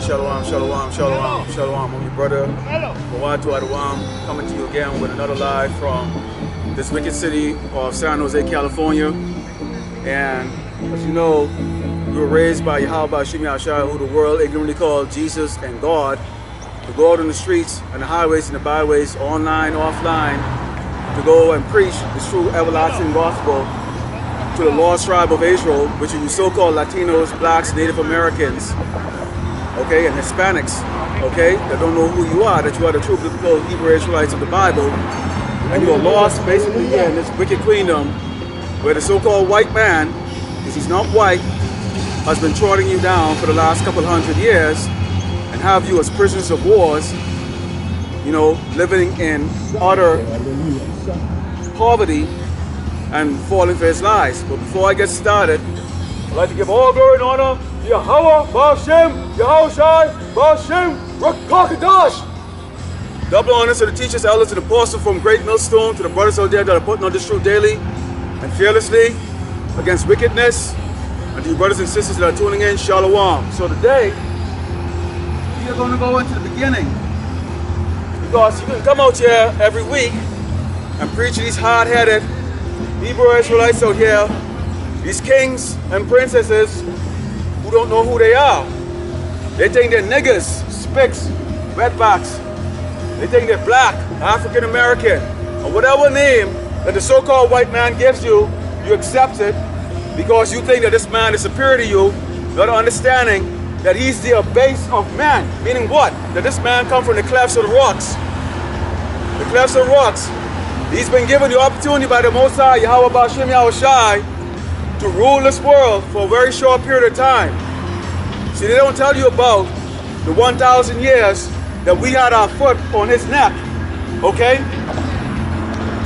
shalom, shalom, shalom, shalom. I'm your brother, Mawatu Adawam, coming to you again with another live from this wicked city of San Jose, California. And as you know, we were raised by Yahweh Hashem Yahshua, who the world ignorantly called Jesus and God, to go out on the streets and the highways and the byways, online, offline, to go and preach the true everlasting gospel to the lost tribe of Israel, which are you so-called Latinos, blacks, Native Americans, okay, and Hispanics, okay, that don't know who you are, that you are the true biblical Hebrew Israelites of the Bible, and you are lost basically here in this wicked queendom where the so-called white man, because he's not white, has been trotting you down for the last couple hundred years and have you as prisoners of wars, you know, living in utter poverty and falling for his lies. But before I get started, I'd like to give all glory and honor to Yahweh, Ba'ashem, Yahushai, Ba'ashem, Rakakadash. Double honors to the teachers, elders, and apostles from Great Millstone, to the brothers out there that are putting on this truth daily and fearlessly against wickedness, and to you brothers and sisters that are tuning in, Shalom. So today, we are going to go into the beginning, because you can come out here every week and preach to these hard-headed Hebrew Israelites out here, these kings and princesses who don't know who they are. They think they're niggers, spicks, wetbacks. They think they're black, African American, or whatever name that the so-called white man gives you, you accept it because you think that this man is superior to you, not understanding that he's the base of man. Meaning what? That this man comes from the clefts of the rocks. The clefts of the rocks. He's been given the opportunity by the Most High, Yahweh Ba'ashem Yahushai, to rule this world for a very short period of time. See, they don't tell you about the 1,000 years that we had our foot on his neck, okay?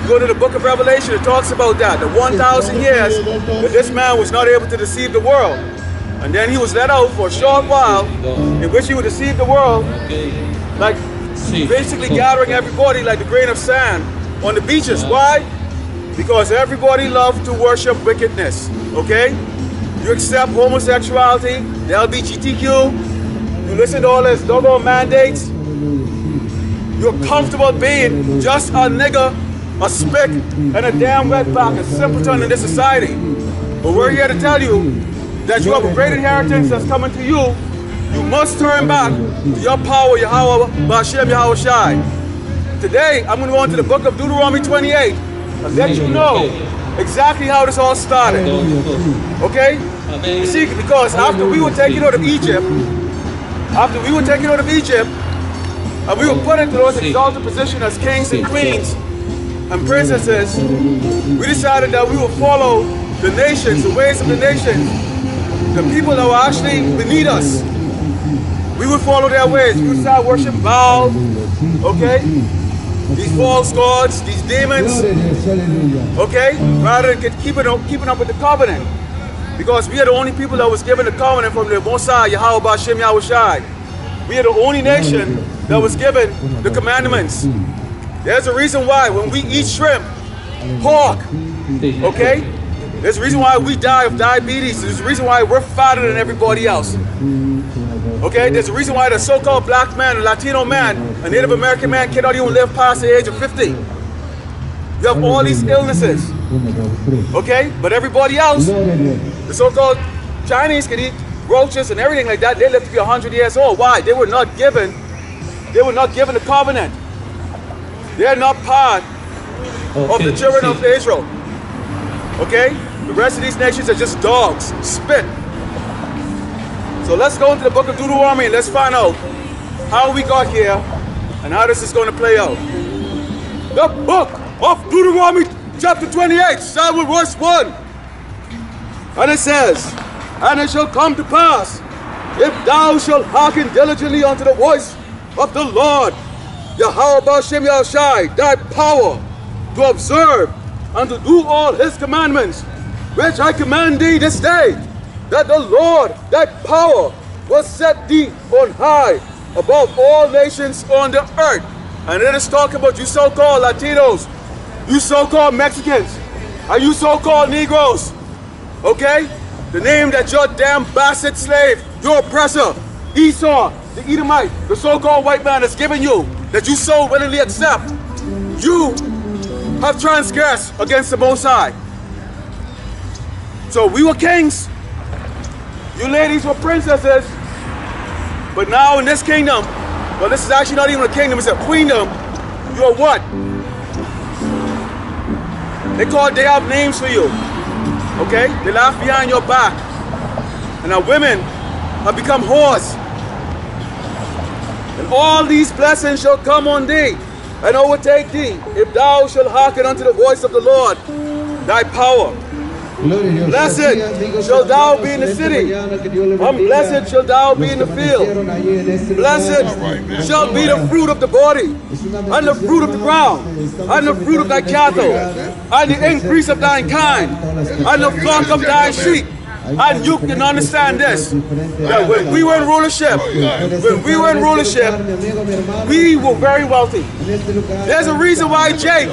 You go to the book of Revelation, it talks about that. The 1,000 years that this man was not able to deceive the world. And then he was let out for a short while in which he would deceive the world, like basically gathering everybody like the grain of sand on the beaches. Why? Because everybody loves to worship wickedness, okay? You accept homosexuality, the LGBTQ, you listen to all this doggone mandates, you're comfortable being just a nigger, a spick, and a damn wetback, a simpleton in this society. But we're here to tell you that you have a great inheritance that's coming to you. You must turn back to your power, Yahweh, Ba'ashem Yahushai. Today, I'm going to go into the book of Deuteronomy 28 and let you know exactly how this all started. Okay? You see, because after we were taken out of Egypt, and we were put into those exalted positions as kings and queens and princesses, we decided that we would follow the nations, the ways of the nations, the people that were actually beneath us. We would follow their ways. We would start worshiping Baal, okay? These false gods, these demons, okay? Rather than keeping up with the covenant. Because we are the only people that was given the covenant from the Most High, Yahweh Ba'ashem Yahushai. We are the only nation that was given the commandments. There's a reason why when we eat shrimp, pork, okay? There's a reason why we die of diabetes. There's a reason why we're fatter than everybody else. Okay, there's a reason why the so-called black man, a Latino man, a Native American man cannot even live past the age of 50. You have all these illnesses. Okay, but everybody else, the so-called Chinese can eat roaches and everything like that. They live to be 100 years old. Why? They were not given the covenant. They're not part of the children of Israel. Okay? The rest of these nations are just dogs, spit. So let's go into the book of Deuteronomy and let's find out how we got here and how this is going to play out. The book of Deuteronomy chapter 28, starting with verse 1. And it says, and it shall come to pass, if thou shalt hearken diligently unto the voice of the Lord, Yahweh Ba'ashem Yahushai, thy power to observe and to do all his commandments, which I command thee this day, that the Lord, thy power, will set thee on high above all nations on the earth. And it is talking about you so-called Latinos, you so-called Mexicans, and you so-called Negroes. Okay? The name that your damn bastard slave, your oppressor, Esau, the Edomite, the so-called white man that's given you, that you so willingly accept, you have transgressed against the Most High. So we were kings, you ladies were princesses, but now in this kingdom, well, this is actually not even a kingdom, it's a queendom, you are what? They have names for you, okay? They laugh behind your back. And our women have become whores. And all these blessings shall come on thee, and overtake thee, if thou shalt hearken unto the voice of the Lord, thy power. Blessed shall thou be in the city, and blessed shall thou be in the field. Blessed shall be the fruit of the body, and the fruit of the ground, and the fruit of thy cattle, and the increase of thine kind, and the flock of thy sheep. And you can understand this, that when we were in rulership, we were very wealthy. There's a reason why Jake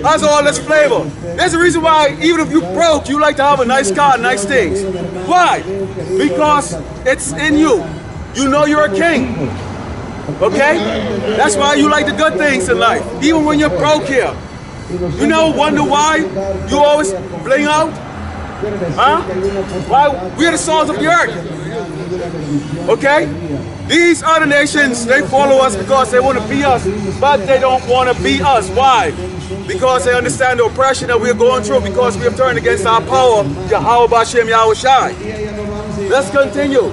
has all this flavor. There's a reason why even if you broke, you like to have a nice car and nice things. Why? Because it's in you. You know you're a king. Okay? That's why you like the good things in life, even when you're broke here. You never wonder why you always bling out? Huh? Why? We're the salt of the earth. Okay? These other nations, they follow us because they want to be us, but they don't want to be us. Why? Because they understand the oppression that we're going through, because we have turned against our power, Yahweh Bashem Yahweh Shai. Let's continue.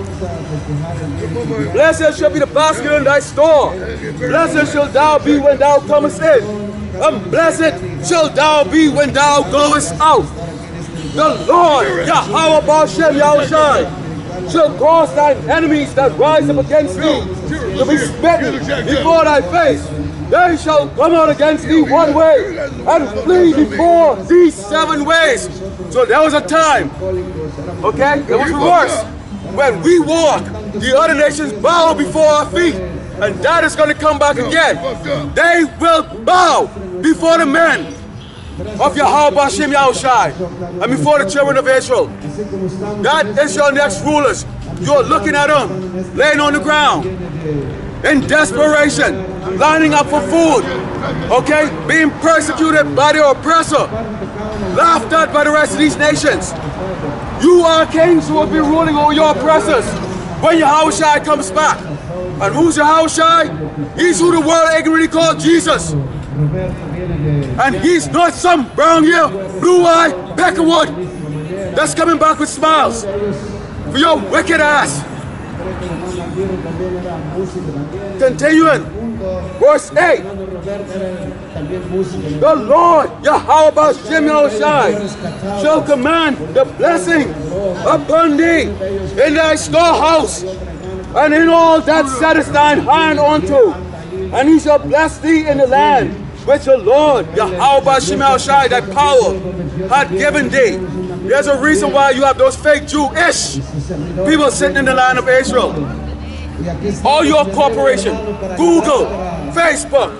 Blessed shall be the basket in thy store. Blessed shall thou be when thou comest in. And blessed shall thou be when thou goest out. The Lord, Yahweh Bashem Yahushai, shall cause thine enemies that rise up against thee to be smitten before thy face. They shall come out against thee one way and flee before thee 7 ways. So there was a time, okay, it was reversed. When we walk, the other nations bow before our feet, and that is going to come back again. They will bow before the men of Yahweh Bashem Yahushai and before the children of Israel. That is your next rulers. You're looking at them, laying on the ground, in desperation, lining up for food, okay? Being persecuted by their oppressor, laughed at by the rest of these nations. You are kings who will be ruling over your oppressors when Yahushai comes back. And who's Yahushai? He's who the world ignorantly called Jesus. And he's not some brown-ear, blue-eyed peckerwood that's coming back with smiles for your wicked ass. Continuing, verse 8. The Lord, Yahweh Bashem Yahushai, shall command the blessing upon thee in thy storehouse, and in all that settest thine hand unto. And he shall bless thee in the land which the Lord, Yahweh Bashem Yahushai, thy power, had given thee. There's a reason why you have those fake Jewish people sitting in the land of Israel. All your corporation, Google, Facebook,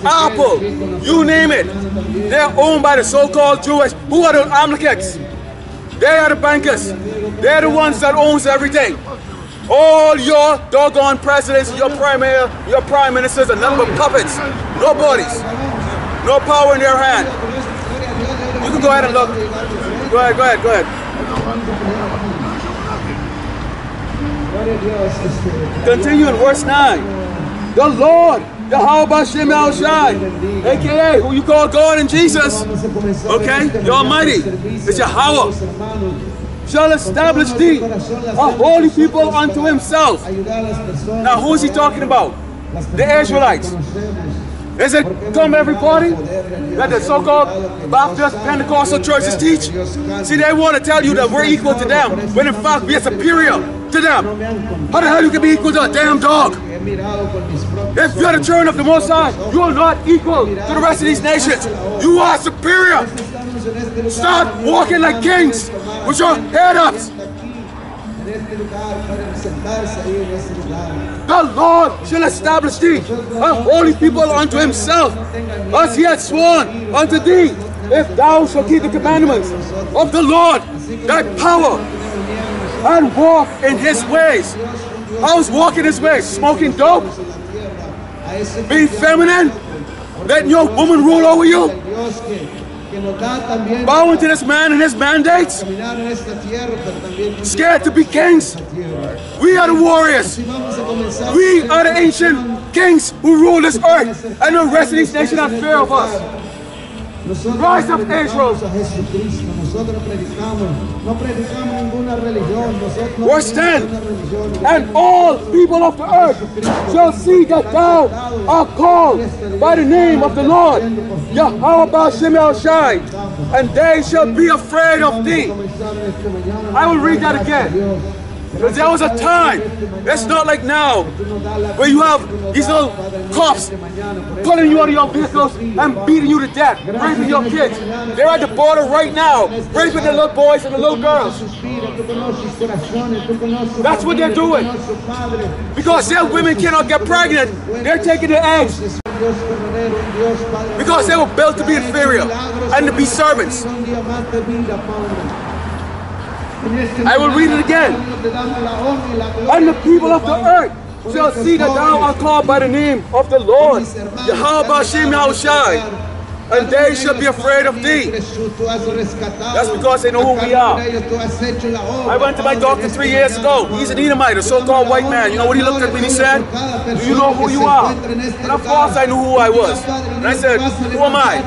Apple, you name it, they're owned by the so-called Jewish. Who are the Amalekits? They are the bankers. They're the ones that owns everything. All your doggone presidents, your prime ministers are nothing but puppets. No bodies. No power in their hand. You can go ahead and look. Go ahead. Continue in verse 9. The Lord, Yahweh Bashem Yahushai, a.k.a. who you call God and Jesus, okay, the Almighty, is Yahweh, shall establish thee a holy people unto himself. Now who is he talking about? The Israelites. Is it come every party that the so-called Baptist Pentecostal churches teach? See, they want to tell you that we're equal to them, when in fact we are superior to them. How the hell you can be equal to a damn dog? If you're the children of the Most High, you are not equal to the rest of these nations. You are superior. Start walking like kings with your head ups. The Lord shall establish thee a holy people unto himself, as he hath sworn unto thee, if thou shalt keep the commandments of the Lord thy power, and walk in his ways. I was walking this way, smoking dope, being feminine, letting your woman rule over you, bowing to this man and his mandates, scared to be kings. We are the warriors. We are the ancient kings who rule this earth, and the rest of these nations have fear of us. Rise up, Israel. Verse 10. And all people of the earth shall see that thou art called by the name of the Lord, Yahweh Ba'Shem El Shai, and they shall be afraid of thee. I will read that again. Because there was a time, it's not like now, where you have these little cops pulling you out of your vehicles and beating you to death, raping your kids. They're at the border right now, raping the little boys and the little girls. That's what they're doing. Because their women cannot get pregnant, they're taking their eggs. Because they were built to be inferior and to be servants. I will read it again. And the people of the earth shall see that thou art called by the name of the Lord, Yahweh Ba'Shem Yahushai, and they shall be afraid of thee. That's because they know who we are. I went to my doctor 3 years ago. He's an Edomite, a so-called white man. You know what he looked at me and he said? Do you know who you are? And of course I knew who I was. And I said, who am I?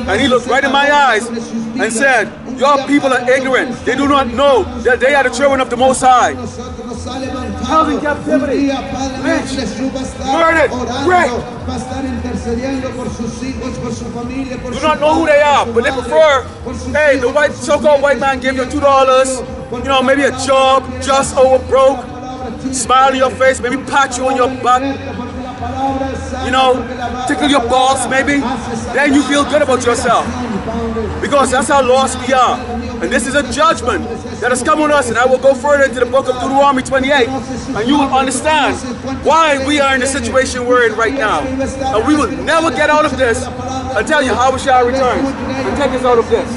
And he looked right in my eyes and said, your people are ignorant. They do not know that they are the children of the Most High. Held in captivity, lynched, murdered, raped. Do not know who they are, but they prefer, hey, the white, so-called white man gave you $2, you know, maybe a job, just over broke, smile in your face, maybe pat you on your butt, you know, tickle your balls maybe, then you feel good about yourself. Because that's how lost we are. And this is a judgment that has come on us, and I will go further into the book of Deuteronomy 28, and you will understand why we are in the situation we're in right now. And we will never get out of this until Yahushua returns and take us out of this.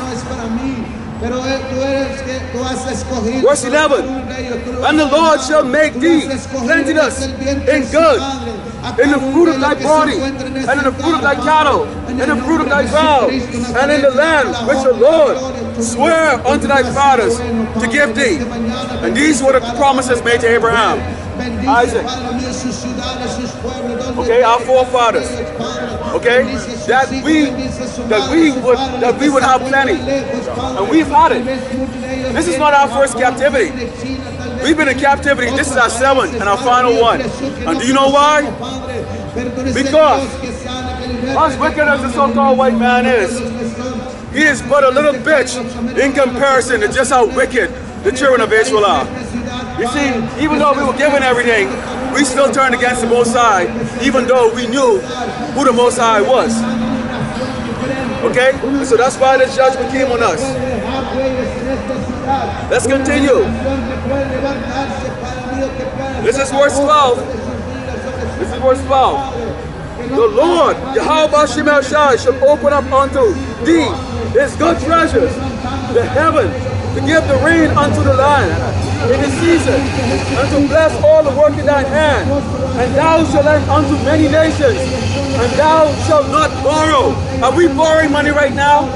Verse 11, and the Lord shall make thee plenteous in good, in the fruit of thy body, and in the fruit of thy cattle, and in the fruit of thy ground, and in the land which the Lord sware unto thy fathers to give thee. And these were the promises made to Abraham, Isaac, okay, our forefathers, okay, that we would have plenty, and we've had it. This is not our first captivity. We've been in captivity. This is our 7th and our final one. And do you know why? Because as wicked as the so-called white man is, he is but a little bitch in comparison to just how wicked the children of Israel are. You see, even though we were given everything, we still turned against the Most High, even though we knew who the Most High was. Okay? So that's why the judgment came on us. Let's continue. This is verse 12. This is verse 12. The Lord, Yahweh Ba'Shem El Shai, shall open up unto thee his good treasures, the heaven, to give the rain unto the land in the season, and to bless all the work in thine hand. And thou shalt lend unto many nations, and thou shalt not borrow. Are we borrowing money right now?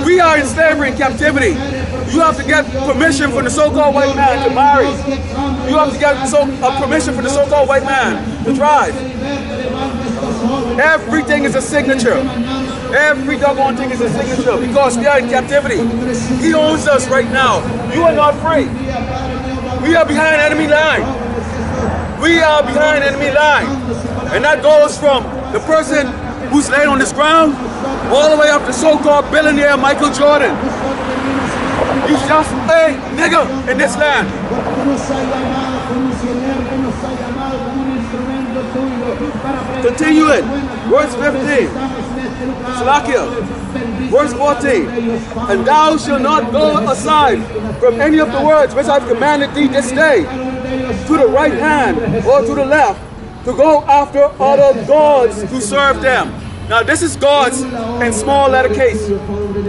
We are in slavery and captivity. You have to get permission from the so-called white man to marry. You have to get permission from the so-called white man to drive. Everything is a signature. Every doggone thing is a signature because we are in captivity. He owns us right now. You are not free. We are behind enemy line. We are behind enemy line. And that goes from the person who's laying on this ground all the way up to so-called billionaire Michael Jordan. He's just a nigger in this land. Continue it. Verse 15. Salakia. Verse 14. And thou shalt not go aside from any of the words which I've commanded thee this day, to the right hand or to the left, to go after other gods to serve them. Now this is gods in small letter case,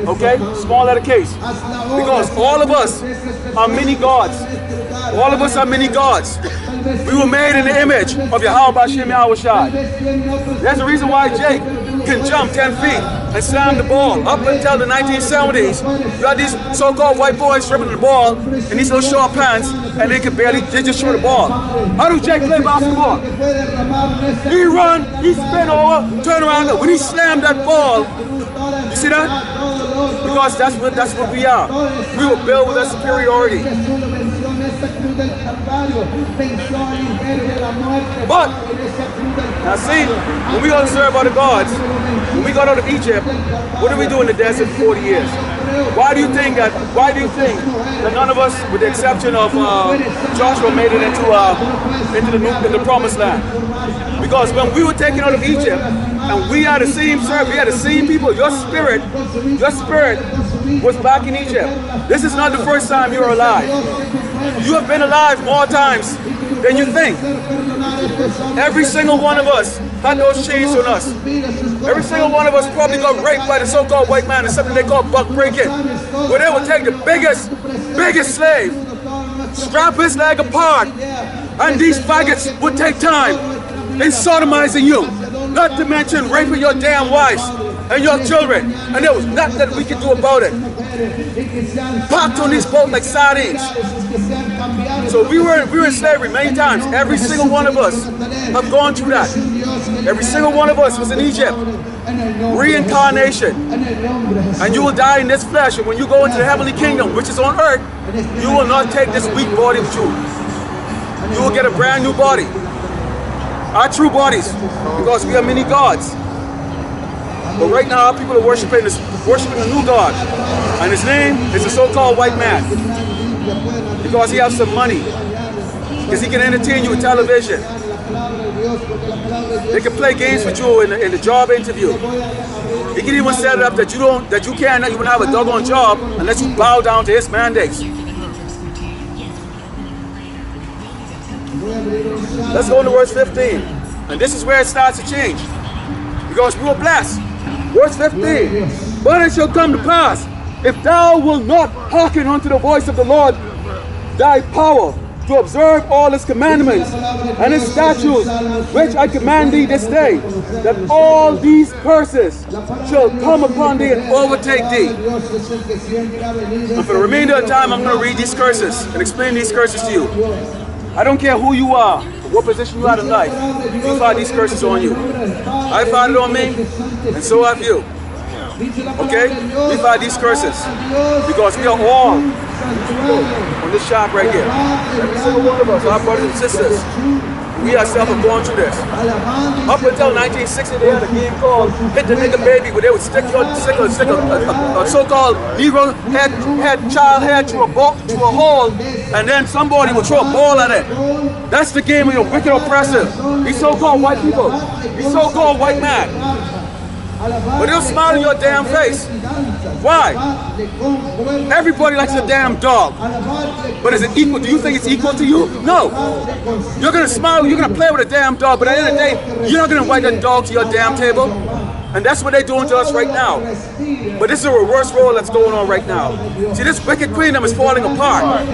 okay? Small letter case. Because all of us are mini gods. All of us are mini gods. We were made in the image of Yahweh Hashem Yahushai. There's a reason why Jake can jump 10 feet and slam the ball. Up until the 1970s, you had these so-called white boys dribbling the ball in these little short pants, and they just throw the ball. How do Jake play basketball? He run, he spin over, turn around. When he slammed that ball, you see that? Because that's what we are. We were built with that superiority. But now see, when we go to serve other gods, when we got out of Egypt, what did we do in the desert for 40 years? Why do you think that none of us, with the exception of Joshua, made it into the promised land? Because when we were taken out of Egypt, and we are the same servant, we are the same people, your spirit was back in Egypt. This is not the first time you are alive. You have been alive more times than you think. Every single one of us had those chains on us. Every single one of us probably got raped by the so-called white man in something they call buck breaking, where they would take the biggest slave, strap his leg apart, and these faggots would take time in sodomizing you, not to mention raping your damn wives and your children, and there was nothing that we could do about it. Packed on these boats like sardines. So we were in slavery many times. Every single one of us have gone through that. Every single one of us was in Egypt. Reincarnation. And you will die in this flesh, and when you go into the heavenly kingdom, which is on earth, you will not take this weak body with you. You will get a brand new body. Our true bodies, because we are many gods. But right now, people are worshiping a new God, and his name is the so-called white man, because he has some money, because he can entertain you with television. They can play games with you in the job interview. He can even set it up that you cannot even have a doggone job unless you bow down to his mandates. Let's go into verse 15, and this is where it starts to change, because we were blessed. Verse 15, but it shall come to pass, if thou wilt not hearken unto the voice of the Lord thy power, to observe all his commandments and his statutes, which I command thee this day, that all these curses shall come upon thee and overtake thee. And for the remainder of the time, I'm going to read these curses and explain these curses to you. I don't care who you are, what position you are in life, you've had these curses on you. I've had it on me, and so have you. Okay? We've had these curses because we are all on this shop right here. Every single one of us, our brothers and sisters, we ourselves have gone through this. Up until 1960, they had a game called Hit the Nigga Baby, where they would stick a so-called Negro child head through a hole, and then somebody would throw a ball at it. That's the game of your wicked oppressor. These so-called white people, these so-called white man. But they'll smile in your damn face. Why? Everybody likes a damn dog. But is it equal? Do you think it's equal to you? No. You're going to smile, you're going to play with a damn dog, but at the end of the day, you're not going to invite that dog to your damn table. And that's what they're doing to us right now. But this is a reverse role that's going on right now. See, this wicked kingdom is falling apart.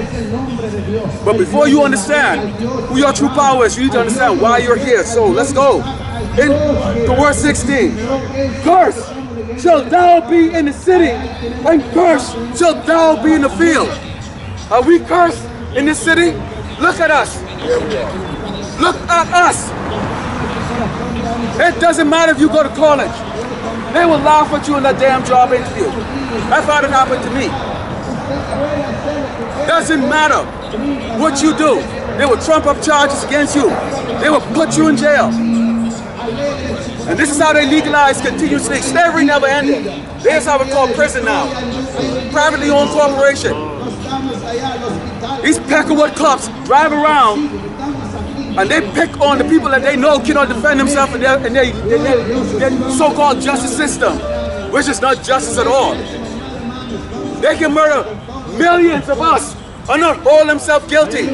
But before you understand who your true power is, you need to understand why you're here. So let's go. In the verse 16, curse shall thou be in the city, and curse shall thou be in the field. Are we cursed in this city? Look at us. Look at us. It doesn't matter if you go to college. They will laugh at you in that damn job interview. That's how it happened to me. Doesn't matter what you do. They will trump up charges against you. They will put you in jail. And this is how they legalize continuously. Slavery never ended. There's how it's called prison now. Privately owned corporation. These Peckerwood cops drive around and they pick on the people that they know cannot defend themselves in their so-called justice system, which is not justice at all. They can murder millions of us and not hold themselves guilty.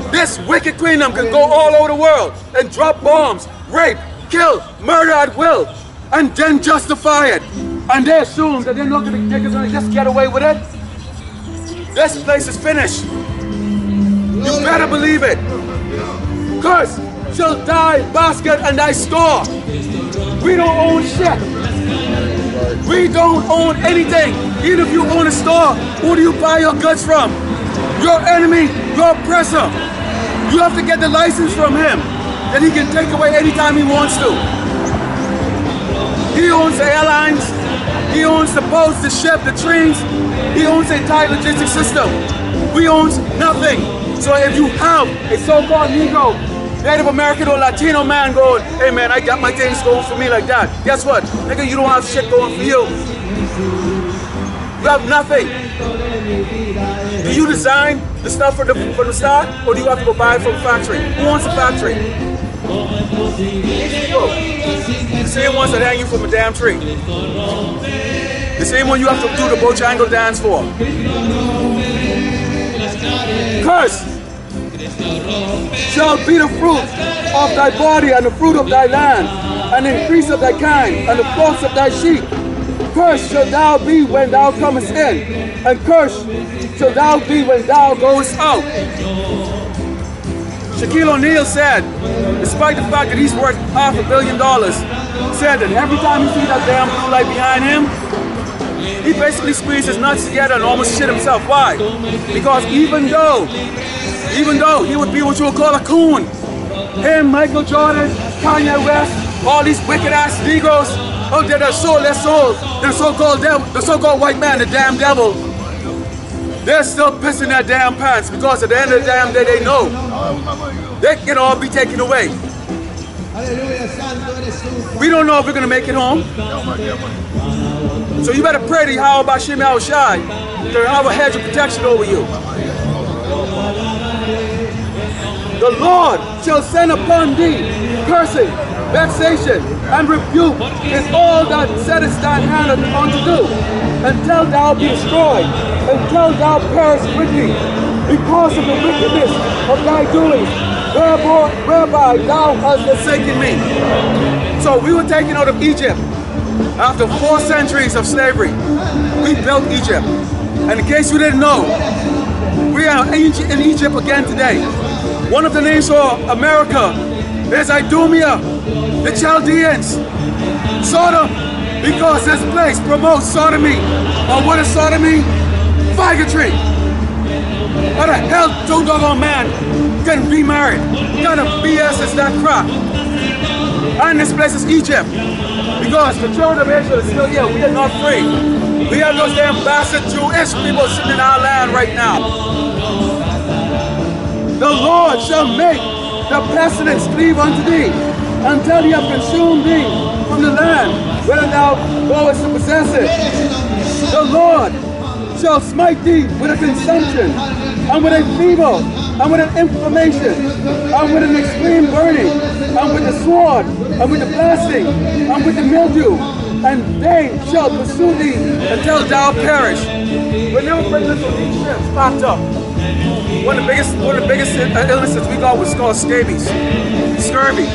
This wicked kingdom can go all over the world and drop bombs, rape, kill, murder at will, and then justify it. And they assume that they're going to just get away with it. This place is finished. You better believe it. Curse shall thy basket and thy store. We don't own shit. We don't own anything. Even if you own a store, who do you buy your goods from? Your enemy, your oppressor. You have to get the license from him that he can take away anytime he wants to. He owns the airlines. He owns the boats, the ship, the trains. He owns the entire logistics system. We own nothing. So if you have a so-called Negro, Native American or Latino man going, hey man, I got my things going for me like that. Guess what? Nigga, you don't have shit going for you. You have nothing. Do you design the stuff from the start, or do you have to go buy it from a factory? Who owns the factory? The same ones that hang you from a damn tree. The same one you have to do the Bojangle dance for. Curse shall be the fruit of thy body and the fruit of thy land, and the increase of thy kind, and the flocks of thy sheep. Cursed shall thou be when thou comest in, and cursed shall thou be when thou goest out. Shaquille O'Neal said, despite the fact that he's worth $500 million, said that every time you see that damn blue light behind him, he basically squeezed his nuts together and almost shit himself. Why? Because even though he would be what you would call a coon, him, Michael Jordan, Kanye West, all these wicked ass Negroes, oh, they're the so-called white man, the damn devil. They're still pissing their damn pants because at the end of the damn day they know they can all be taken away. We don't know if we're gonna make it home. So you better pray to Yahweh Bashim Yahushai to have a hedge of protection over you. The Lord shall send upon thee cursing, vexation, and rebuke is all that settest thine hand unto do, until thou be destroyed, until thou perish quickly, because of the wickedness of thy doings, whereby thou hast forsaken me. So we were taken out of Egypt. After 4 centuries of slavery, we built Egypt. And in case you didn't know, we are in Egypt again today. One of the names for America is Idumea, the Chaldeans, Sodom, because this place promotes sodomy. And what is sodomy? Bigotry. How the hell two doggone man can be married? What kind of BS is that crap? And this place is Egypt. Because the children of Israel is still here. We are not free. We have those damn bastard Jewish people sitting in our land right now. The Lord shall make the pestilence cleave unto thee, until he have consumed thee from the land, whether thou goest to possess it. The Lord shall smite thee with a consumption, and with a fever, and with an inflammation, and with an extreme burning, and with the sword, and with the blasting, and with the mildew, and they shall pursue thee until thou perish. When they were bringing us on these ships packed up, one of the biggest illnesses we got was called scabies, scurvy.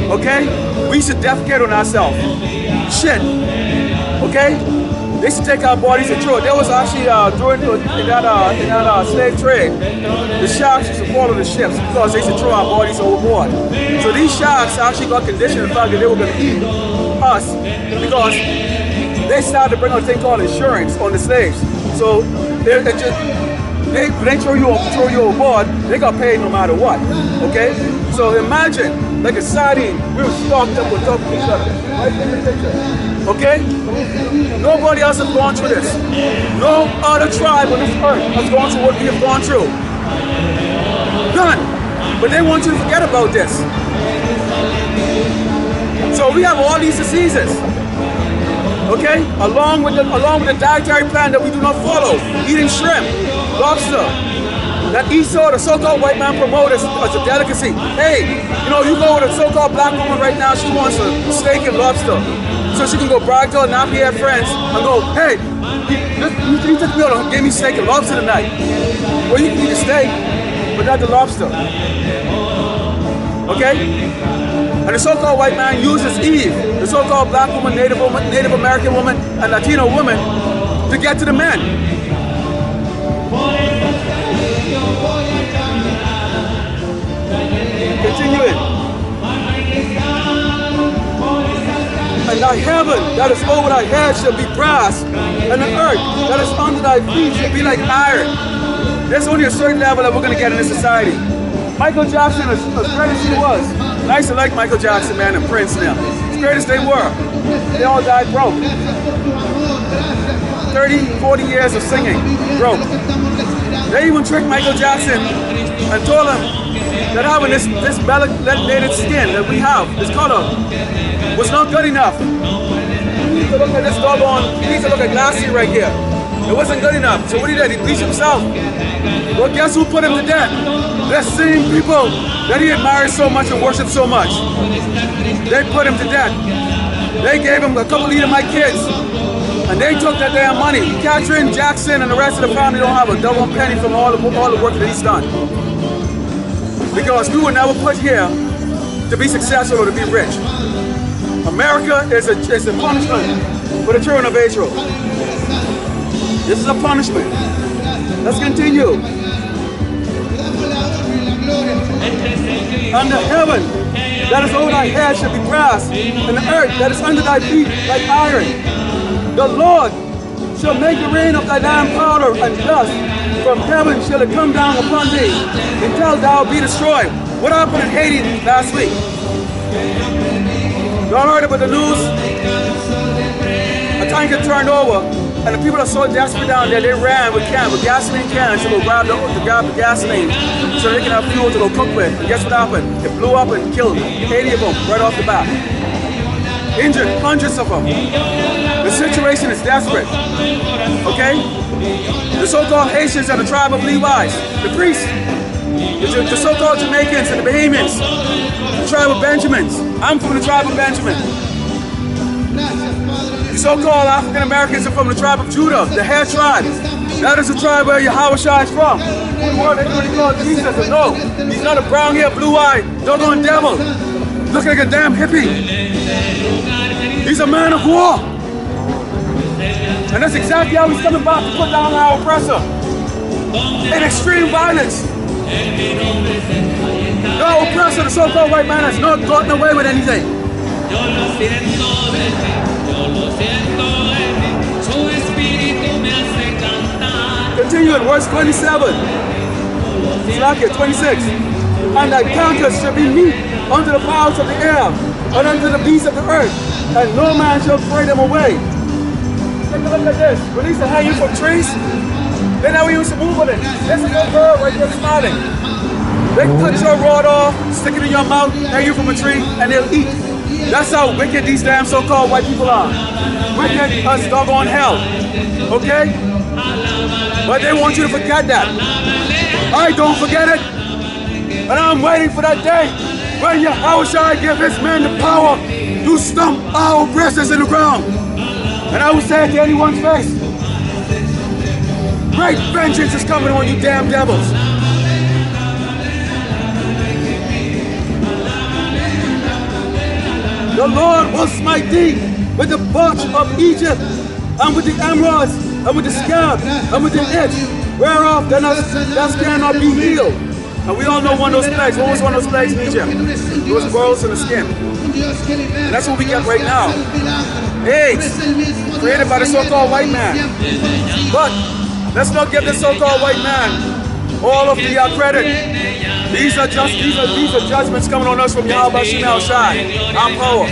Okay? We used to defecate on ourselves. Shit. Okay? They used to take our bodies and throw it. There was actually during in that slave trade, the sharks used to follow the ships because they used to throw our bodies overboard. So these sharks actually got conditioned in the fact that they were going to eat us because they started to bring out a thing called insurance on the slaves. So they throw you overboard, they got paid no matter what. Okay? So imagine, like a sardine, we were stocked up on top of each other. Right in the picture. Okay? Nobody else has gone through this. No other tribe on this earth has gone through what we have gone through. None. But they want you to forget about this. So we have all these diseases. Okay? Along with the dietary plan that we do not follow. Eating shrimp, lobster. That Esau, the so-called white man, promotes as a delicacy. Hey, you know, you go with a so-called black woman right now, she wants a steak and lobster. So she can go brag to her nappy-head friends and go, hey, you took me out and gave me steak and lobster tonight. Well, you can eat the steak, but not the lobster. Okay? And the so-called white man uses Eve, the so-called black woman, Native American woman, and Latino woman to get to the men. Continuing. And thy heaven that is over thy head shall be brass, and the earth that is under thy feet shall be like iron. There's only a certain level that we're going to get in this society. Michael Jackson, as great as he was, and I used to like Michael Jackson, man, and Prince now. As great as they were, they all died broke. 30, 40 years of singing, broke. They even tricked Michael Jackson and told him that having this melanated skin that we have, this color, was not good enough. You can look at this doggone piece of look at glassy right here. It wasn't good enough. So what he did, he bleached himself. Well, guess who put him to death? The same people that he admired so much and worshipped so much. They put him to death. They gave him a couple of my kids. And they took that damn money. Catherine, Jackson, and the rest of the family don't have a double penny from all the work that he's done. Because we were never put here to be successful or to be rich. America is a punishment for the children of Israel. This is a punishment. Let's continue. And the heaven that is over thy head shall be brass, and the earth that is under thy feet like iron. The Lord shall make the rain of thy land powder and dust. From heaven shall it come down upon thee, until thou be destroyed. What happened in Haiti last week? Y'all heard about the news? A tanker turned over, and the people are so desperate down there, they ran with gasoline cans to go grab the gasoline so they can have fuel to go cook with. And guess what happened? It blew up and killed 80 of them right off the bat. Injured hundreds of them. The situation is desperate. Okay? The so-called Haitians are the tribe of Levi's, the priests. The so-called Jamaicans and the Bahamians, the tribe of Benjamins. I'm from the tribe of Benjamin. The so-called African Americans are from the tribe of Judah, the hair tribe. That is the tribe where Yahushua is from. Who the world they really call Jesus? And no, he's not a brown-haired, blue-eyed, doggone devil. Looking like a damn hippie. He's a man of war. And that's exactly how he's coming back to put down our oppressor. In extreme violence. The oppressor, the so-called white man, has not gotten away with anything. Continue in verse 27. Slack it, 26. And thy carcass shall be meat unto the fowls of the air, and unto the beasts of the earth, and no man shall fray them away. Take a look at this. When they used to hang you from trees, they never used to move with it. There's a little bird right there smiling. They cut your rod off, stick it in your mouth, hang you from a tree, and they'll eat. That's how wicked these damn so-called white people are. Wicked as doggone hell. Okay? But they want you to forget that. I don't forget it. And I'm waiting for that day when Yahushua give his men the power to stomp our oppressors in the ground. And I will say it to anyone's face. Great vengeance is coming on you damn devils. The Lord will smite thee with the botch of Egypt, and with the emeralds, and with the scab, and with the itch, whereof that cannot be healed. And we all know one of those plagues. What was one of those plagues in Egypt? It was boils in the skin. And that's what we get right now. AIDS, created by the so-called white man. But let's not give the so-called white man all of the credit. These are judgments coming on us from Yahweh Shemel Shai. Our power.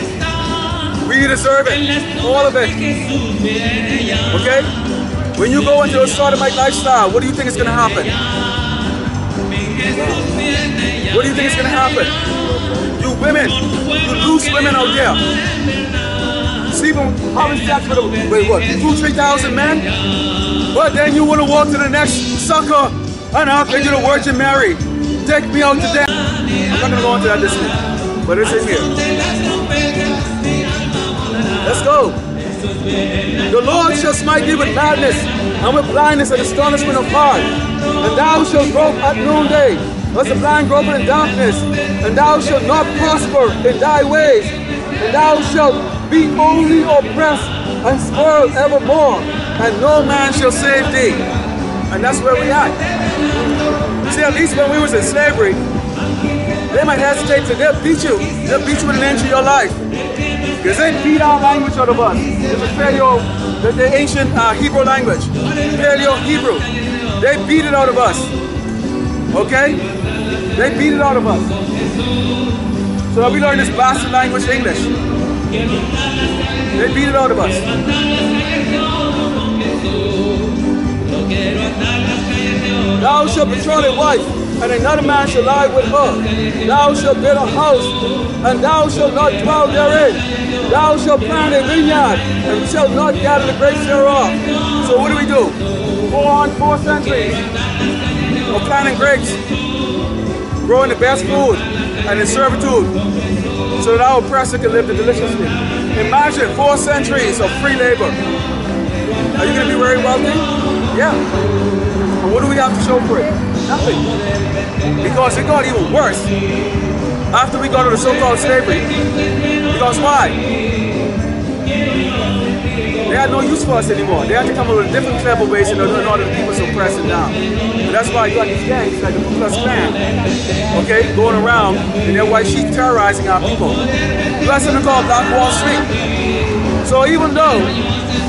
We deserve it. All of it. Okay? When you go into a sodomite lifestyle, what do you think is going to happen? What do you think is going to happen? You women, you loose women out there. Sleeping, having sex with, wait, what, 2,000-3,000 men? But then you want to walk to the next sucker and after you the Virgin Mary. Take me out to them. I'm not going to go into that this week, but it's in here. Let's go. The Lord shall smite thee with madness, and with blindness and astonishment of heart. And thou shalt grope at noonday, as the blind groping in darkness. And thou shalt not prosper in thy ways. And thou shalt be only oppressed and spoiled evermore. And no man shall save thee. And that's where we at. See, at least when we was in slavery, they might hesitate to, they'll beat you. They'll beat you within an inch of your life. Because they beat our language out of us. This is the ancient Hebrew language. Paleo-Hebrew. They beat it out of us. Okay? They beat it out of us. So we learn this bastard language, English. They beat it out of us. Thou shalt betroth thy wife, and another man shall lie with her. Thou shalt build a house, and thou shalt not dwell therein. Thou shalt plant a vineyard, and shalt not gather the grapes thereof. So what do? 4 centuries of planting grapes, growing the best food, and in servitude, so that our oppressor can live deliciously. Imagine 4 centuries of free labor. Are you going to be very wealthy? Yeah. And what do we have to show for it? Nothing. Because it got even worse after we got to the so-called slavery. Because why? They had no use for us anymore. They had to come up with a different clever ways in order to keep us oppressed and down. And that's why you got these gangs like the Ku Klux Klan, okay, going around in their white sheep terrorizing our people. That's something called Black Wall Street. So even though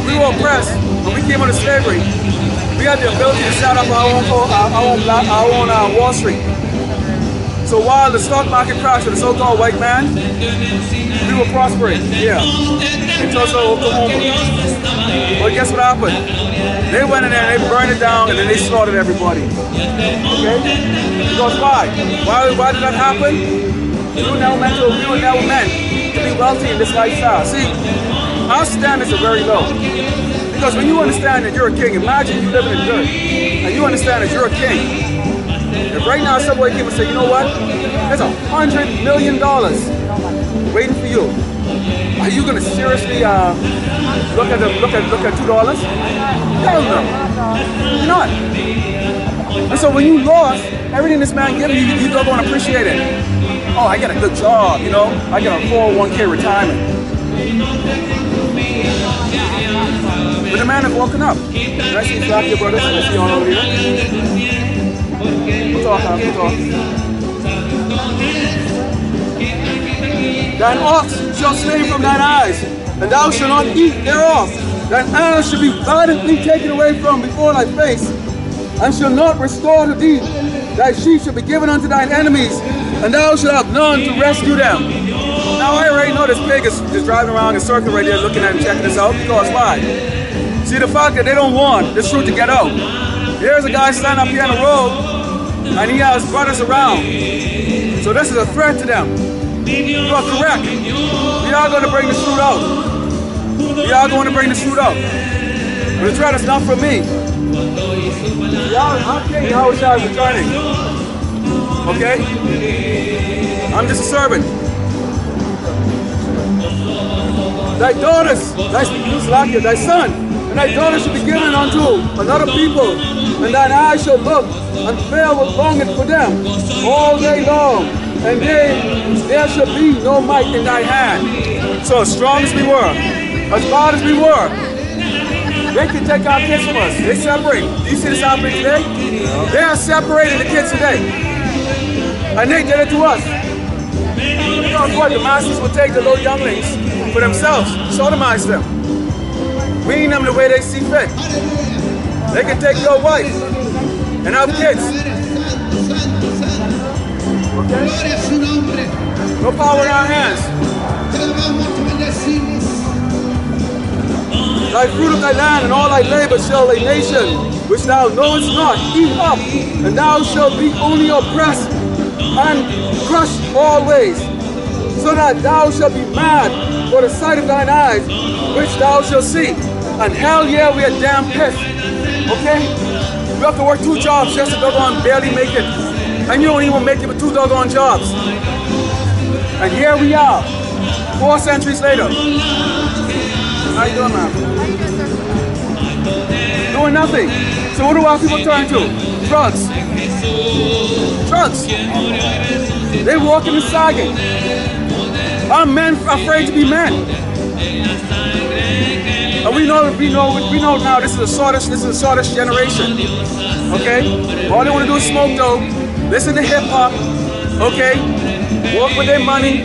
we were oppressed when we came under slavery, we had the ability to set up our own Wall Street. So while the stock market crashed with the so-called white man, we were prospering, yeah, in Tulsa, Oklahoma. But guess what happened? They went in there and they burned it down and then they slaughtered everybody. Okay? Because why? Why did that happen? We were never meant to be wealthy in this lifestyle. See, our standards are very low. Because when you understand that you're a king, imagine you living in dirt, and you understand that you're a king. If right now somebody came and said, you know what? There's $100 million waiting for you. Are you gonna seriously look at $2? Hell no. You're not. And so when you lost everything this man gave you, you don't want to appreciate it. Oh, I got a good job, you know. I got a 401k retirement. But the man has woken up. And I see black your brothers, I see all over here. We'll talk. Thine ox shall slay from thine eyes, and thou shalt not eat thereof. Thine eyes shall be violently taken away from before thy face, and shall not restore to thee. Thy sheep shall be given unto thine enemies, and thou shalt have none to rescue them. Now I already know this pig is just driving around in a circle right there looking at and checking this out, because why? See, the fact that they don't want this truth to get out. Here's a guy standing up here on the road, and he has brothers around. So this is a threat to them. You are correct. We are going to bring this truth out. But the threat is not from me. I'm King Yahushua is returning. Okay? I'm just a servant. Thy daughters, thy son, and thy daughters shall be given unto another people, and thine eyes shall look and fail with longing for them all day long, and there shall be no might in thy hand. So as strong as we were, as bad as we were, they can take our kids from us. They separate. Do you see this happening today? They are separating the kids today. And they did it to us. Because what? The masters would take the little younglings for themselves, sodomize them, wean them the way they see fit. They can take your wife and have kids. Okay? No power in our hands. Thy fruit of thy land and all thy labor shall a nation which thou knowest not eat up, and thou shalt be only oppressed and crushed always, so that thou shalt be mad for the sight of thine eyes, which thou shalt see. And hell yeah, we are damn pissed. Okay? You have to work 2 jobs just to doggone barely make it. And you don't even make it with 2 doggone jobs. And here we are, 4 centuries later. How you doing, man? Doing nothing. So what do our people turn to? Drugs. Drugs. They walking and sagging. Our men are afraid to be men. And we know now this is a sawdust generation. Okay? All they want to do is smoke dope, listen to hip hop, okay? work with their money.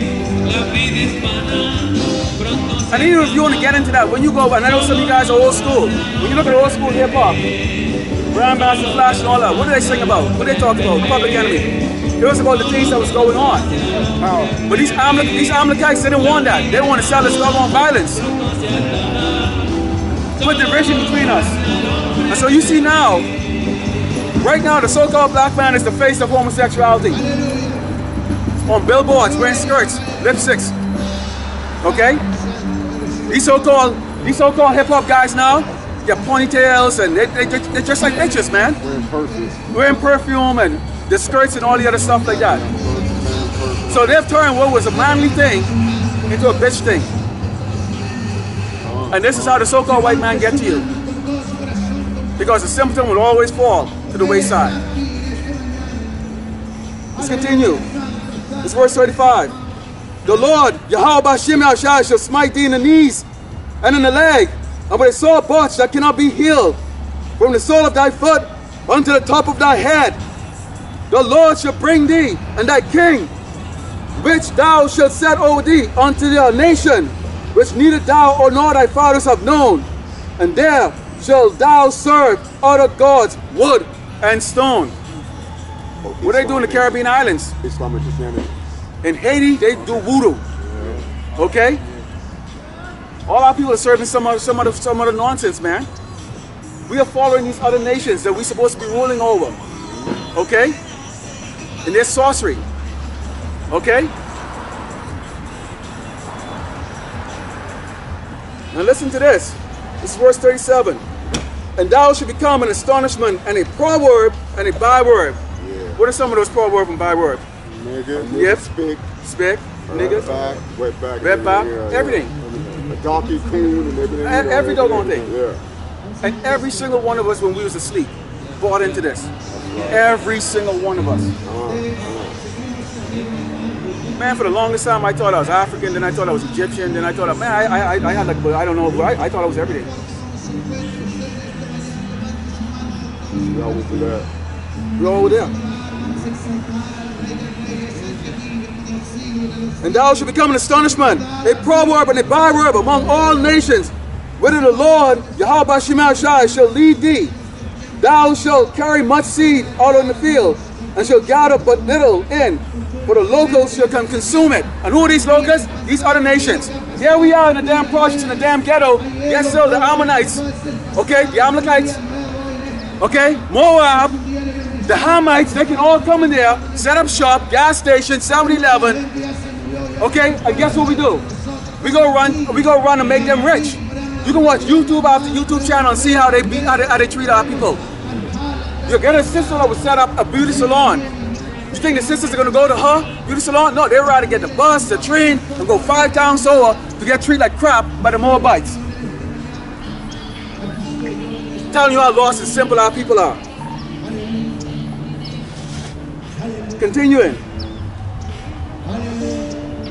And even if you want to get into that, when you go, and I know some of you guys are old school, when you look at old school hip hop, Grandmaster Flash and all that, what do they sing about? What do they talk about? Public Enemy. It was about the things that was going on. But these Amalekites, they didn't want that. They didn't want to sell us love on violence. Put division between us. And so you see now, right now, the so-called black man is the face of homosexuality. On billboards, wearing skirts, lipsticks. Okay? These so-called hip-hop guys now, get ponytails and they're just like bitches, man. Wearing perfume and the skirts and all the other stuff like that. So they've turned what was a manly thing into a bitch thing. And this is how the so-called white man gets to you. Because the symptom will always fall to the wayside. Let's continue. It's verse 35. The Lord, Yahweh Bashim Yahshai, shall smite thee in the knees and in the leg, and with a sore botch that cannot be healed, from the sole of thy foot unto the top of thy head. The Lord shall bring thee and thy king, which thou shalt set over thee, unto the nation, which neither thou nor thy fathers have known. And there shalt thou serve other gods, wood and stone. What do they do in the Caribbean islands? Islamic Christianity. In Haiti, they do voodoo. Okay? All our people are serving some other nonsense, man. We are following these other nations that we're supposed to be ruling over. Okay? And their sorcery. Okay? Now listen to this. This is verse 37. And thou shalt become an astonishment and a proverb and a byword. Yeah. What are some of those proverbs and byword? Nigga, yep. Spick, niggas, wetback, everything. A donkey coon and everything. Every doggone thing. Yeah. And every single one of us, when we was asleep, bought into this. Every single one of us. Man, for the longest time, I thought I was African, then I thought I was Egyptian, then I thought, man, I had like, I don't know, but I thought I was everything. We all went through that. We all were there. And thou shalt become an astonishment, a proverb and a byword among all nations. Whither the Lord, Yahweh Shai, shall lead thee. Thou shalt carry much seed out in the field, and shall gather but little in, for the locusts shall come consume it. And who are these locusts? These other nations. Here we are in the damn projects, in the damn ghetto. Yes, so the Ammonites, okay, the Amalekites, okay, Moab, the Hamites, they can all come in there, set up shop, gas station, 7-Eleven, okay, and guess what we do? We go run and make them rich. You can watch YouTube after YouTube channel and see how they treat our people. You get a sister that would set up a beauty salon. You think the sisters are going to go to her beauty salon? No, they'd rather get the bus, the train, and go 5 towns over to get treated like crap by the Moabites. Telling you how lost and simple our people are. Continuing.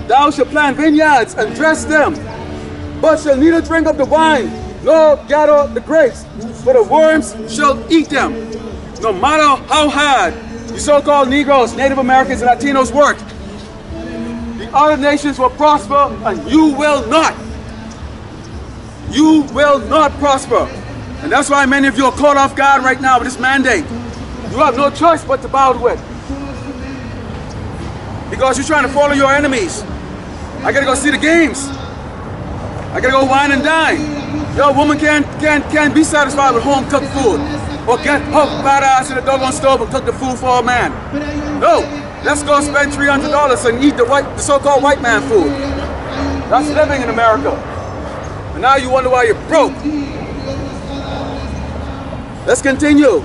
Thou shalt plant vineyards and dress them, but shall neither drink of the wine, nor gather the grapes, for the worms shall eat them. No matter how hard you so-called Negroes, Native Americans, and Latinos worked, the other nations will prosper, and you will not. You will not prosper. And that's why many of you are caught off guard right now with this mandate. You have no choice but to bow to it. Because you're trying to follow your enemies. I gotta go see the games. I gotta go wine and dine. Yo, woman can't be satisfied with home cooked food. Or get hooked bad ass in the doggone stove and cook the food for a man. No, let's go spend $300 and eat the so-called white man food. That's living in America. And now you wonder why you're broke. Let's continue.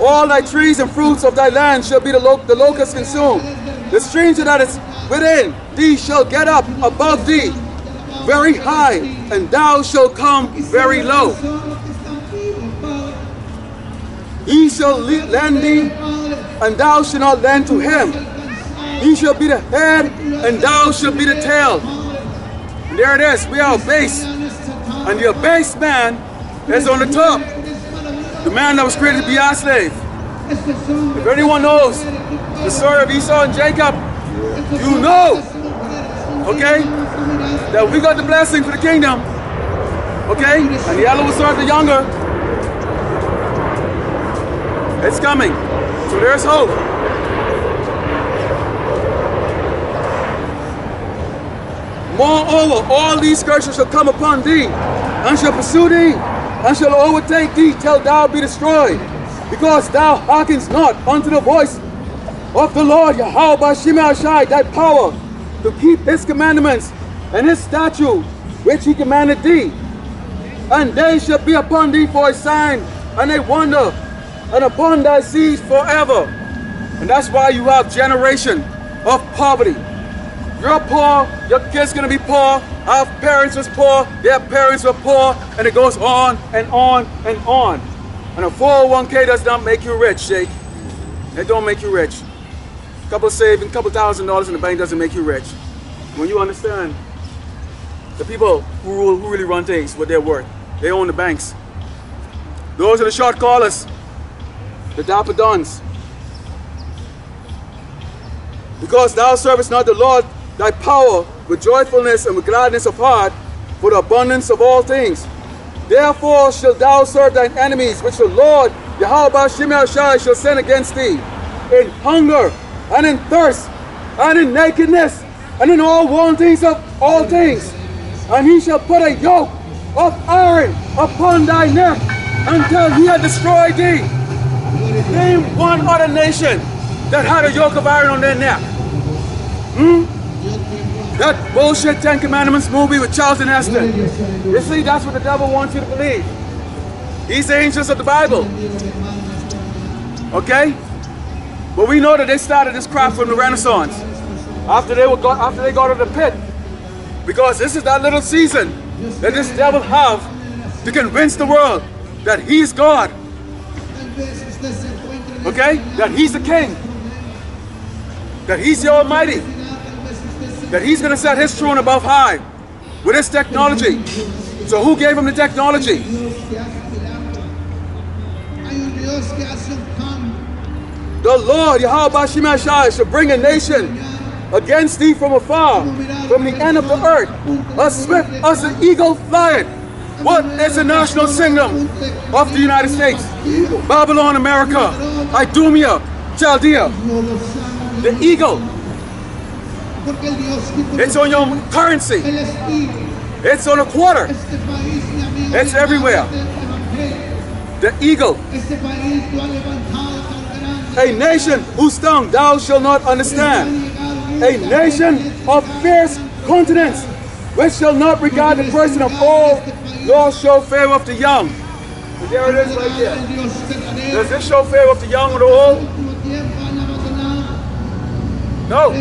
All thy trees and fruits of thy land shall be the locusts consumed. The stranger that is within thee shall get up above thee very high, and thou shalt come very low. He shall lend thee, and thou shalt not lend to him. He shall be the head, and thou shalt be the tail. And there it is, we are base. And the abased man is on the top. The man that was created to be our slave. If anyone knows the story of Esau and Jacob, you know, okay, that we got the blessing for the kingdom, okay, and the elder will serve the younger. It's coming, so there's hope. Moreover, all these curses shall come upon thee, and shall pursue thee, and shall overtake thee till thou be destroyed, because thou hearkenest not unto the voice of the Lord Yahweh by Shemashai, thy power, to keep his commandments and his statutes, which he commanded thee. And they shall be upon thee for a sign and a wonder, and upon thy seed forever. And that's why you have generation of poverty. You're poor, your kids gonna be poor, our parents was poor, their parents were poor, and it goes on and on and on. And a 401k does not make you rich, Jake. It don't make you rich. Couple saving, couple $1,000s in the bank doesn't make you rich. When you understand the people who really run things, what they're worth, they own the banks. Those are the short callers, the dapper dons. Because thou servest not the Lord thy power with joyfulness and with gladness of heart, for the abundance of all things. Therefore shalt thou serve thine enemies, which the Lord Yahweh Shemashai shall send against thee, in hunger and in thirst and in nakedness and in all wantings of all things. And he shall put a yoke of iron upon thy neck until he had destroyed thee. Name one other nation that had a yoke of iron on their neck. That bullshit 10 Commandments movie with Charlton Heston. You see, that's what the devil wants you to believe. He's the angels of the Bible. Okay? But we know that they started this crap from the Renaissance. After they got out of the pit. Because this is that little season that this devil have to convince the world that he's God. Okay? That he's the king. That he's the Almighty. That he's going to set his throne above high with his technology. So who gave him the technology? The Lord Yahweh Shemashai shall bring a nation against thee from afar, from the end of the earth, as swift as an eagle flying. What is the national symbol of the United States? Babylon, America, Idumea, Chaldea. The eagle. It's on your currency. It's on a quarter. It's everywhere. The eagle. A nation whose tongue thou shalt not understand. A nation of fierce countenance, which shall not regard the person of old, nor show favor of the young. And there it is right there. Does this show favor of the young or the old? No.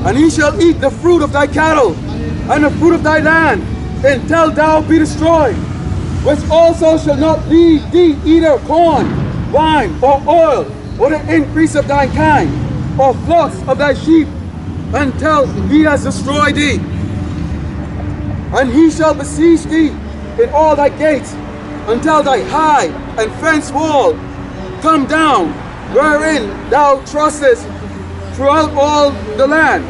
And he shall eat the fruit of thy cattle and the fruit of thy land until thou be destroyed, which also shall not leave thee either corn, wine, or oil, or the increase of thy kind, or flocks of thy sheep, until he has destroyed thee. And he shall besiege thee in all thy gates, until thy high and fenced wall come down, wherein thou trustest throughout all the land.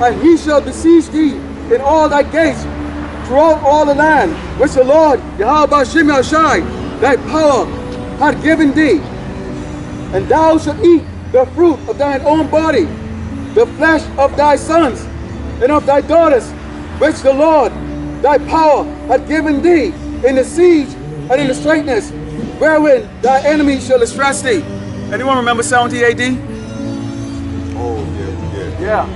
And he shall besiege thee in all thy gates throughout all the land, which the Lord Yahweh Shemashai, thy power, hath given thee. And thou shalt eat the fruit of thine own body, the flesh of thy sons and of thy daughters, which the Lord thy power hath given thee in the siege and in the straitness, wherein thy enemy shall distress thee. Anyone remember 70 AD? Oh, yeah. Yeah.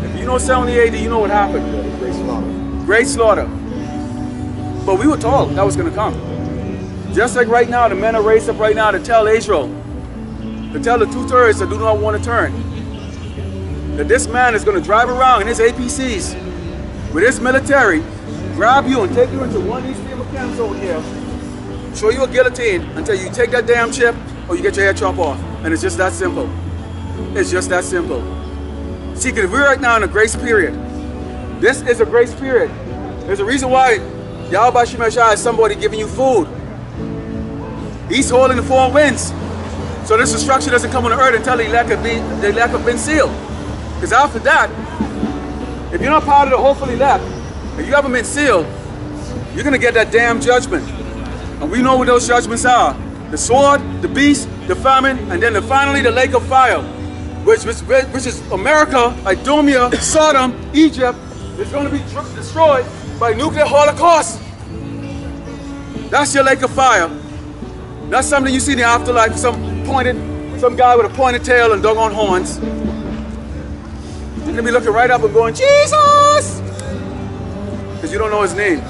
If you know 70 AD, you know what happened. Yeah, great slaughter. Great slaughter. But we were told that was going to come. Just like right now, the men are raised up right now to tell Israel, to tell the 2/3 that do not want to turn, that this man is going to drive around in his APCs with his military, grab you and take you into one of these FEMA camps over here, show you a guillotine until you take that damn chip or you get your head chopped off. And it's just that simple. It's just that simple. See, because we're right now in a grace period. This is a grace period. There's a reason why Yahweh Shemashai is somebody giving you food. He's holding the four winds. So this destruction doesn't come on the earth until the elect have been sealed. Because after that, if you're not part of the hopeful elect, if you haven't been sealed, you're going to get that damn judgment. And we know what those judgments are. The sword, the beast, the famine, and then finally the lake of fire, which is America, Idumea, Sodom, Egypt, is going to be destroyed by nuclear holocaust. That's your lake of fire. That's something you see in the afterlife, some guy with a pointed tail and doggone horns. You're going to be looking right up and going, Jesus! Because you don't know his name.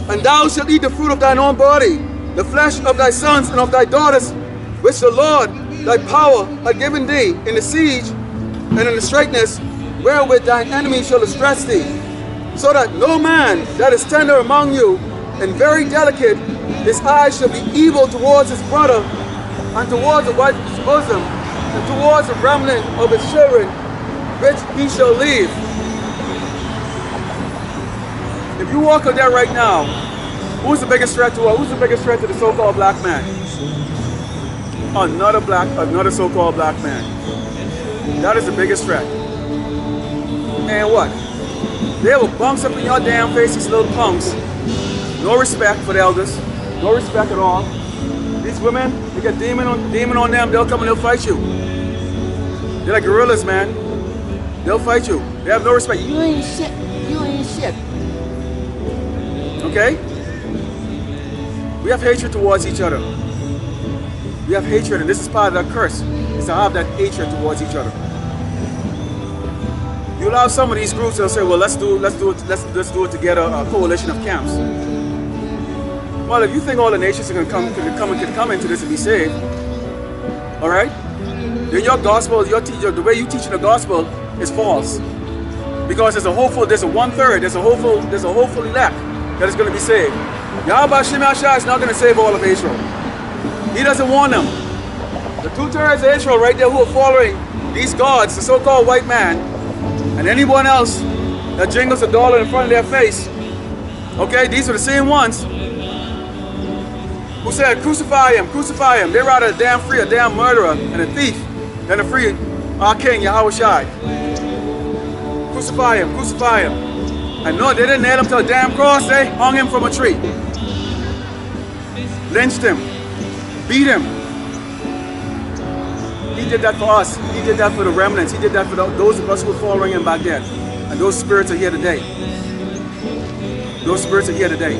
And thou shalt eat the fruit of thine own body, the flesh of thy sons and of thy daughters, which the Lord thy power hath given thee in the siege and in the straitness, wherewith thine enemies shall distress thee, so that no man that is tender among you and very delicate, his eyes shall be evil towards his brother, and towards the wife's bosom, and towards the remnant of his children, which he shall leave. If you walk out there right now, who's the biggest threat to us? Who's the biggest threat to the so-called black man? Another so-called black man. That is the biggest threat. And what? They will bounce up in your damn face, these little punks. No respect for the elders. No respect at all. These women, they get demon on them, they'll come and they'll fight you. They're like gorillas, man. They'll fight you. They have no respect. You ain't shit. You ain't shit. Okay? We have hatred towards each other. We have hatred, and this is part of that curse, is to have that hatred towards each other. You allow some of these groups, they'll say, well, let's do it together, a coalition of camps. Well, if you think all the nations are going to come into this and be saved, all right, then your gospel, the way you teach the gospel is false, because there's a hopeful, there's a hopeful elect that is going to be saved. Yahweh Shem Yahshua is not going to save all of Israel. He doesn't want them. The 2/3 of Israel right there who are following these gods, the so-called white man, and anyone else that jingles a dollar in front of their face, okay, these are the same ones who said, crucify him, crucify him. They'd rather damn free a damn murderer and a thief than to free our king, Yahweh Shai. Crucify him, crucify him. And no, they didn't nail him to a damn cross, they hung him from a tree. Lynched him, beat him. He did that for us. He did that for the remnants. He did that for those of us who were following him back then. And those spirits are here today. Those spirits are here today.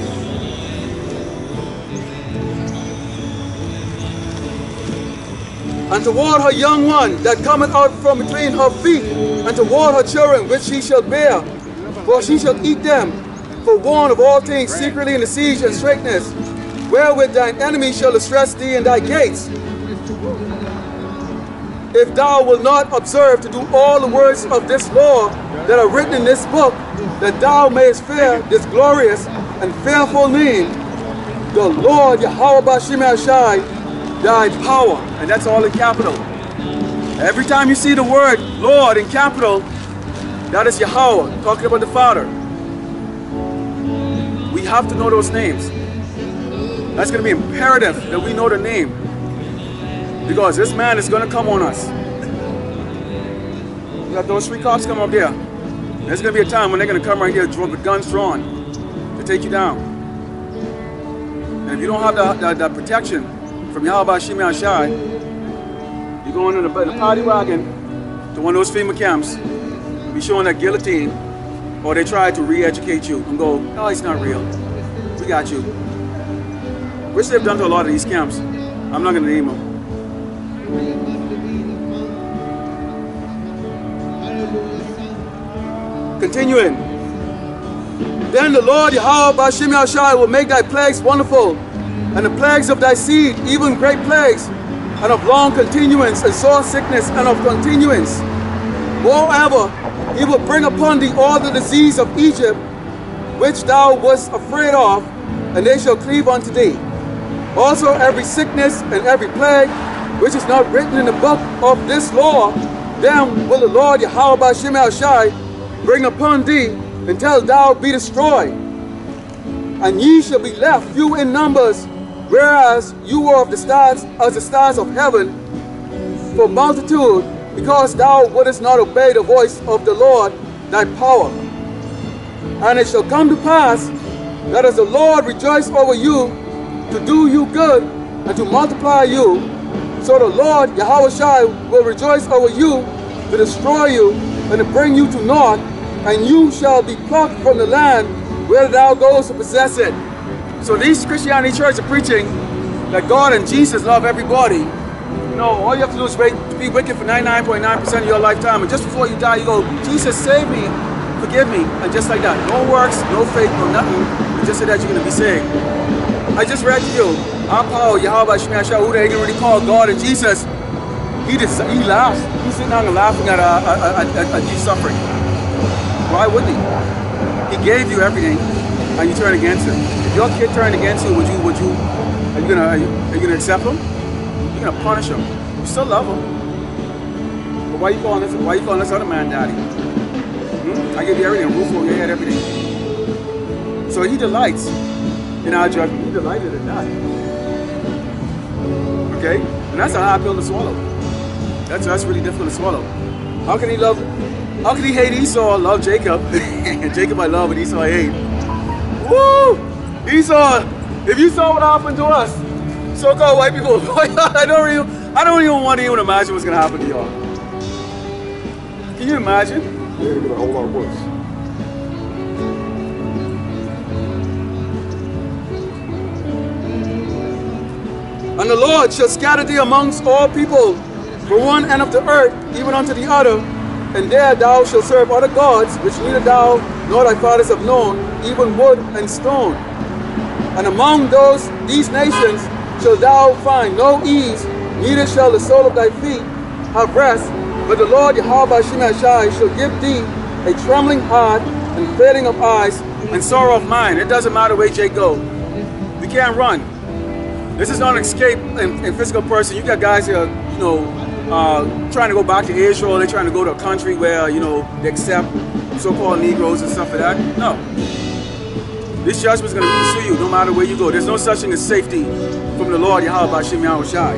And toward her young one that cometh out from between her feet, and toward her children which she shall bear, for she shall eat them, for warn of all things secretly in the siege and straitness, wherewith thine enemy shall distress thee in thy gates. If thou wilt not observe to do all the words of this law that are written in this book, that thou mayest fear this glorious and fearful name, the Lord Yahweh B'Shem Yahshai, thy power. And that's all in capital. Every time you see the word Lord in capital, that is Yahweh, talking about the Father. We have to know those names. That's going to be imperative that we know the name. Because this man is going to come on us. You got those 3 cops come up there. There's going to be a time when they're going to come right here with guns drawn to take you down. And if you don't have the protection from Yahweh Shem Yahshai, you're going in the paddy wagon to one of those FEMA camps, be showing that guillotine, or they try to re-educate you and go, oh, it's not real. We got you. Which they've done to a lot of these camps. I'm not going to name them. Continuing. Then the Lord Yahweh B'Shem Yahshai will make thy plagues wonderful, and the plagues of thy seed, even great plagues, and of long continuance, and sore sickness, and of continuance. Moreover, he will bring upon thee all the disease of Egypt, which thou wast afraid of, and they shall cleave unto thee. Also every sickness and every plague, which is not written in the book of this law, them will the Lord Yahweh B'Shem Yahshai bring upon thee until thou be destroyed. And ye shall be left few in numbers, whereas you are of the stars as the stars of heaven, for multitude, because thou wouldest not obey the voice of the Lord thy power. And it shall come to pass that as the Lord rejoice over you to do you good and to multiply you, so the Lord Yahushua will rejoice over you to destroy you and to bring you to naught, and you shall be plucked from the land where thou goest to possess it. So these Christianity churches are preaching that God and Jesus love everybody. You know, all you have to do is wait to be wicked for 99.9% of your lifetime, and just before you die, you go, Jesus, save me, forgive me, and just like that. No works, no faith, no nothing. You just say that you're going to be saved. I just read to you, our power, Yahweh Shemai Shah, who they really call God and Jesus, he laughs. He's sitting down and laughing at you suffering. Why wouldn't he? He gave you everything, and you turn against him. If your kid turned against you, are you gonna accept him? You're gonna punish him. You still love him. But why you calling this other man daddy? I give you everything, a roof over your head, everything. So he delights in our judgment. He delighted in that. Okay? And that's a hard pill to swallow. That's really difficult to swallow. How can he hate Esau, love Jacob? Jacob I love and Esau I hate. Woo! Esau, if you saw what happened to us, so-called white people, I don't even want to even imagine what's gonna happen to y'all. Can you imagine? Yeah, it'll get a whole lot worse. And the Lord shall scatter thee amongst all people, from one end of the earth even unto the other, and there thou shalt serve other gods, which neither thou nor thy fathers have known, even wood and stone. And among these nations shalt thou find no ease, neither shall the sole of thy feet have rest, but the Lord Yahweh Shemai shall give thee a trembling heart and fading of eyes and sorrow of mind. It doesn't matter where Jake go. We can't run. This is not an escape in physical person. You got guys here, you know, trying to go back to Israel. They're trying to go to a country where, you know, they accept so-called Negroes and stuff like that. No. This judgment is going to pursue you no matter where you go. There's no such thing as safety from the Lord Yahweh Shemai Shai.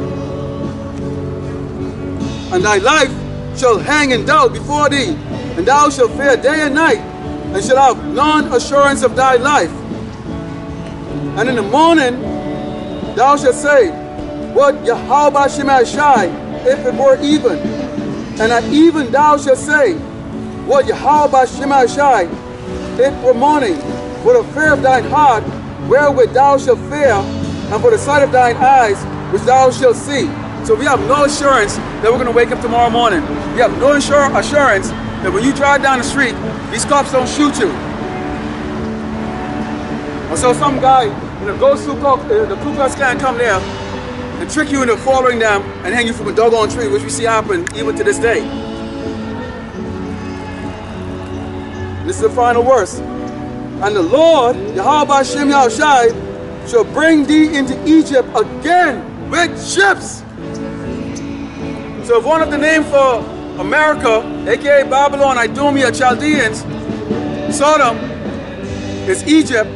And thy life shall hang in doubt before thee, and thou shalt fear day and night, and shalt have none assurance of thy life. And in the morning thou shalt say, what Yahweh Shemai Shai, if it were even. And at even thou shalt say, what Yahweh Shemai Shai, if were morning, for the fear of thine heart, wherewith thou shalt fear, and for the sight of thine eyes, which thou shalt see. So we have no assurance that we're going to wake up tomorrow morning. We have no assurance that when you drive down the street, these cops don't shoot you. Or so some guy in a ghost suit, the Ku Klux Klan come there and trick you into following them and hang you from a doggone tree, which we see happen even to this day. This is the final verse. And the Lord, Yahweh Shemai Shai, shall bring thee into Egypt again with ships. So if one of the name for America, aka Babylon, Idumea, Chaldeans, Sodom, is Egypt,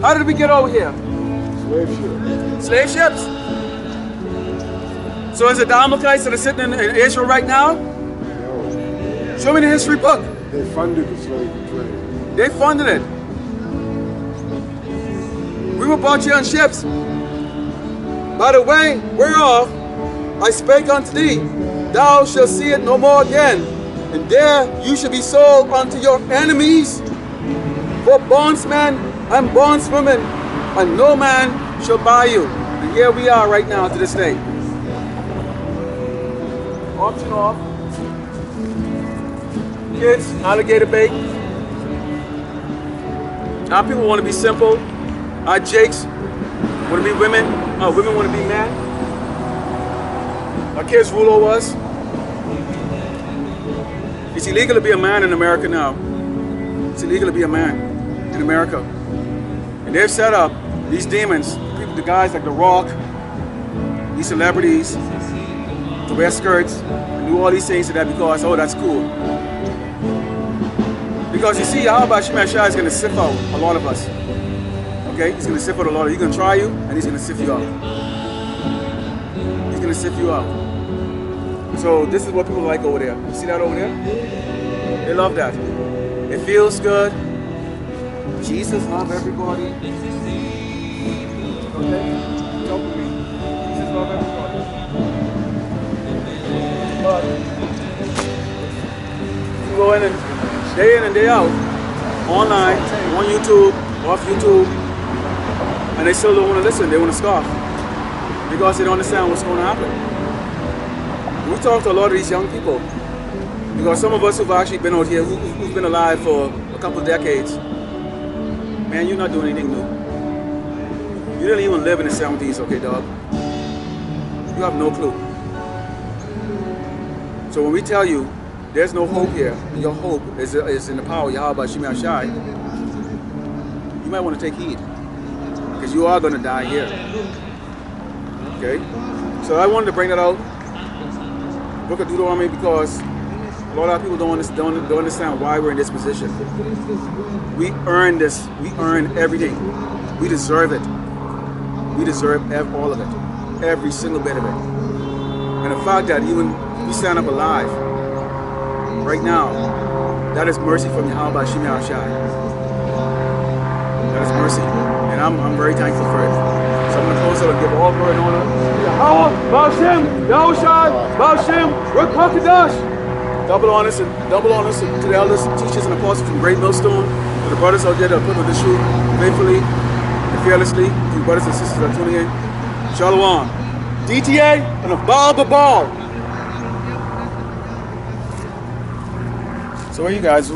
how did we get over here? Slave ship. Slave ships? So is it the Amalekites that are sitting in Israel right now? No. Show me the history book. They funded the slave trade. They funded it. We were bought here on ships. By the way, whereof I spake unto thee, thou shalt see it no more again, and there you shall be sold unto your enemies for bondsmen and bondswomen, and no man shall buy you. And here we are right now to this day. Auction off. Kids, alligator bait. Our people want to be simple. Our Jakes want to be women. Our women want to be men. Our kids rule over us. It's illegal to be a man in America now. It's illegal to be a man in America. And they've set up these demons, people, the guys like The Rock, these celebrities, to wear skirts, and do all these things to that because, oh, that's cool. Because you see, Yahweh Shemai Shai is going to sift out a lot of us. Okay? He's going to sift out a lot of you. He's going to try you, and he's going to sift you out. He's going to sift you out. So this is what people like over there. You see that over there? They love that. It feels good. Jesus loves everybody. Okay? Jump with me. Jesus loves everybody. But you go in and day out, online, on YouTube, off YouTube, and they still don't want to listen. They want to scoff because they don't understand what's going to happen. We talk to a lot of these young people because some of us who've actually been out here, who've been alive for a couple of decades, man, you're not doing anything new. You didn't even live in the 70s, okay, dog? You have no clue. So when we tell you there's no hope here, and your hope is in the power of Yahweh Shemai Shai, you might want to take heed, because you are going to die here. Okay? So I wanted to bring that out, Book of Deuteronomy, because a lot of people don't understand why we're in this position. We earn this. We earn everything. We deserve it. We deserve all of it. Every single bit of it. And the fact that even we stand up alive right now, that is mercy from Yahweh Shemai Shai. That is mercy. And I'm very thankful for it. So I'm going to close out and give all glory and honor. Yahweh, Ba'ashem, Yahushai, Ba'ashem, Rekakadash. Double honors to the elders, teachers, and apostles from Great Millstone, to the brothers out there that put on the shoe faithfully and fearlessly, to the brothers and sisters that are tuning in. Shalom. DTA and a ball. So where you guys,